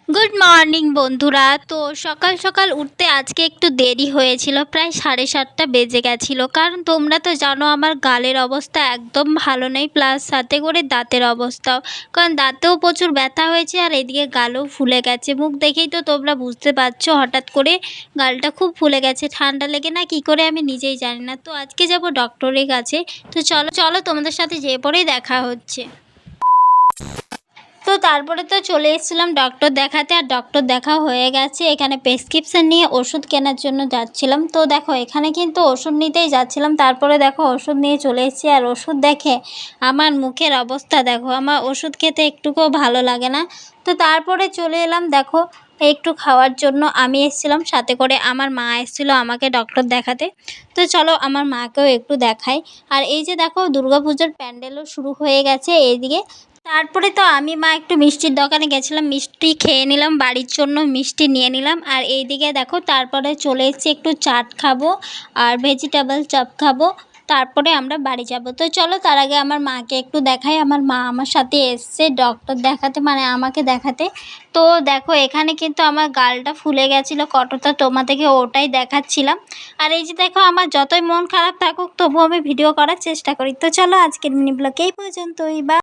Good morning বন্ধুরা। তো সকাল সকাল উঠতে আজকে একটু দেরি হয়েছিল, প্রায় 7:30 বেজে গেছিলো। কারণ তোমরা তো জানো আমার গালের অবস্থা একদম ভালো নেই, প্লাস সাথে করে দাঁতের অবস্থাও। কারণ দাঁতেও প্রচুর ব্যথা হয়েছে আর এদিকে গালও ফুলে গেছে। মুখ দেখেই তো তোমরা বুঝতে পারছো, হঠাৎ করে গালটা খুব ফুলে গেছে। ঠান্ডা লেগে না কী করে আমি নিজেই জানি না। তো আজকে যাব ডক্টরের কাছে। তো চলো চলো তোমাদের সাথে যেয়ে পরেই দেখা হচ্ছে। তো তারপরে তো চলে এসেছিলাম ডক্টর দেখাতে, আর ডক্টর দেখা হয়ে গেছে। এখানে প্রেসক্রিপশান নিয়ে ওষুধ কেনার জন্য যাচ্ছিলাম। তো দেখো এখানে কিন্তু ওষুধ নিতেই যাচ্ছিলাম, তারপরে দেখো ওষুধ নিয়ে চলে এসেছি। আর ওষুধ দেখে আমার মুখের অবস্থা দেখো, আমার ওষুধ খেতে একটুকুও ভালো লাগে না। তো তারপরে চলে এলাম দেখো একটু খাওয়ার জন্য। আমি এসেছিলাম, সাথে করে আমার মা এসেছিলো আমাকে ডক্টর দেখাতে। তো চলো আমার মাকেও একটু দেখাই। আর এই যে দেখো দুর্গাপুজোর প্যান্ডেলও শুরু হয়ে গেছে এইদিকে। তারপরে তো আমি মা একটু মিষ্টির দোকানে গেছিলাম, মিষ্টি খেয়ে নিলাম, বাড়ির জন্য মিষ্টি নিয়ে নিলাম। আর এইদিকে দেখো তারপরে চলে এসেছি একটু চাট খাবো আর ভেজিটেবল চপ খাবো, তারপরে আমরা বাড়ি যাব। তো চলো তার আগে আমার মাকে একটু দেখাই। আমার মা আমার সাথে এসছে ডক্টর দেখাতে, মানে আমাকে দেখাতে। তো দেখো এখানে কিন্তু আমার গালটা ফুলে গেছিলো কতটা, তোমাদেরকে ওটাই দেখাচ্ছিলাম। আর এই যে দেখো আমার যতই মন খারাপ থাকুক তবুও আমি ভিডিও করার চেষ্টা করি। তো চলো আজকের মিনি ব্লগ এই পর্যন্তই। বা